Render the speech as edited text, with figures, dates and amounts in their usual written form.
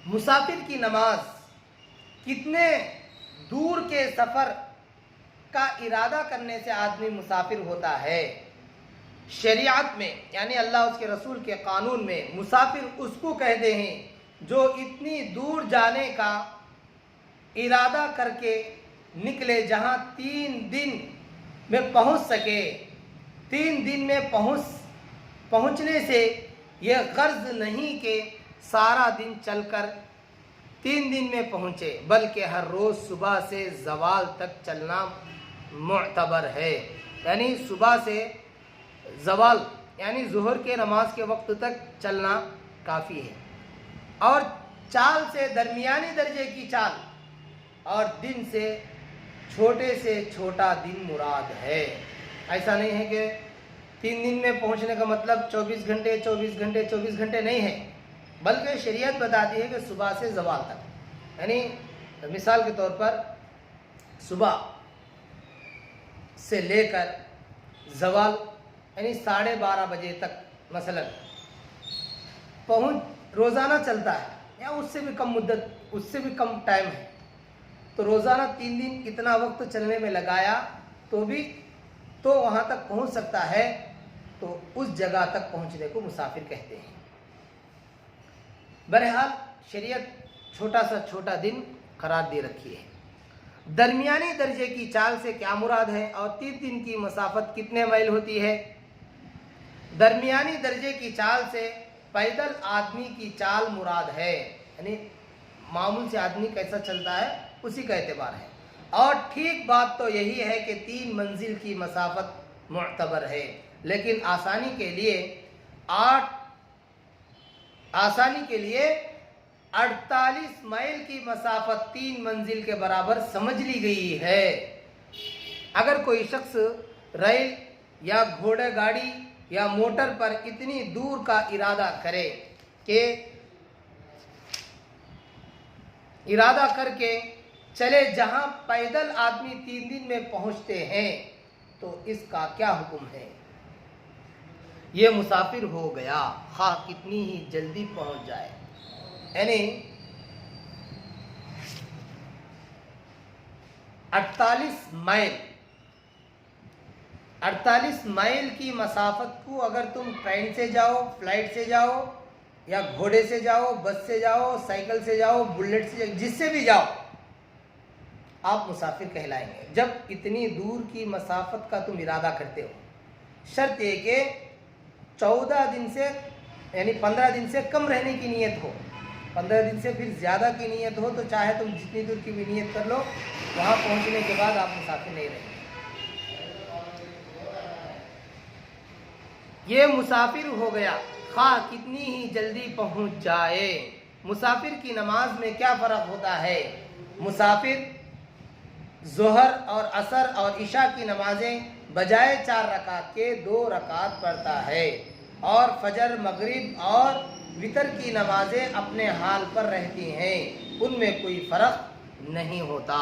مسافر کی نماز کتنے دور کے سفر کا ارادہ کرنے سے آدمی مسافر ہوتا ہے؟ شریعت میں یعنی اللہ اس کے رسول کے قانون میں مسافر اس کو کہتے ہیں جو اتنی دور جانے کا ارادہ کر کے نکلے جہاں 3 دن میں پہنچ سکے۔ 3 دن میں پہنچنے سے یہ غرض نہیں کہ سارا دن چل کر 3 دن میں پہنچے، بلکہ ہر روز صبح سے زوال تک چلنا معتبر ہے۔ یعنی صبح سے زوال یعنی ظہر کے نماز کے وقت تک چلنا کافی ہے، اور چال سے درمیانی درجے کی چال، اور دن سے چھوٹا دن مراد ہے۔ ایسا نہیں ہے کہ 3 دن میں پہنچنے کا مطلب 24 گھنٹے نہیں ہے، بلکہ شریعت بتاتی ہے کہ صبح سے زوال تک، یعنی مثال کے طور پر صبح سے لے کر زوال یعنی 12:30 بجے تک مثلا روزانہ چلتا ہے، یا اس سے بھی کم مدت، اس سے بھی کم ٹائم ہے، تو روزانہ 3 دن اتنا وقت چلنے میں لگایا تو وہاں تک پہنچ سکتا ہے، تو اس جگہ تک پہنچنے کو مسافر کہتے ہیں۔ بہرحال شریعت چھوٹا دن قرار دے رکھی ہے۔ درمیانی درجے کی چال سے کیا مراد ہے، اور 3 دن کی مسافت کتنے میل ہوتی ہے؟ درمیانی درجے کی چال سے پیدل آدمی کی چال مراد ہے، یعنی معمول سے آدمی کیسا چلتا ہے اسی کا اعتبار ہے، اور ٹھیک بات تو یہی ہے کہ 3 منزل کی مسافت معتبر ہے، لیکن آسانی کے لیے 48 میل کی مسافت 3 منزل کے برابر سمجھ لی گئی ہے۔ اگر کوئی شخص ریل یا گھوڑا گاڑی یا موٹر پر اتنی دور کا ارادہ کر کے چلے جہاں پیدل آدمی 3 دن میں پہنچتے ہیں، تو اس کا کیا حکم ہے؟ یہ مسافر ہو گیا، خواہ کتنی ہی جلدی پہنچ جائے۔ یعنی 48 میل کی مسافت کو اگر تم ٹرین سے جاؤ، فلائٹ سے جاؤ، یا گھوڑے سے جاؤ، بس سے جاؤ، سائیکل سے جاؤ، بلیٹ سے جاؤ، جس سے بھی جاؤ، آپ مسافر کہلائیں گے جب اتنی دور کی مسافت کا تم ارادہ کرتے ہو۔ شرط یہ کہ 14 دن سے یعنی 15 دن سے کم رہنے کی نیت ہو، 15 دن سے پھر زیادہ کی نیت ہو تو چاہے تم جتنی دور کی بھی نیت کر لو، وہاں پہنچنے کے بعد آپ مسافر نہیں رہیں گے۔ یہ مسافر ہو گیا، خواہ کتنی ہی جلدی پہنچ جائے۔ مسافر کی نماز میں کیا فرق ہوتا ہے؟ مسافر ظہر اور عصر اور عشاء کی نمازیں بجائے 4 رکعت کے 2 رکعت پڑھتا ہے، اور فجر، مغرب اور وتر کی نمازیں اپنے حال پر رہتی ہیں، ان میں کوئی فرق نہیں ہوتا۔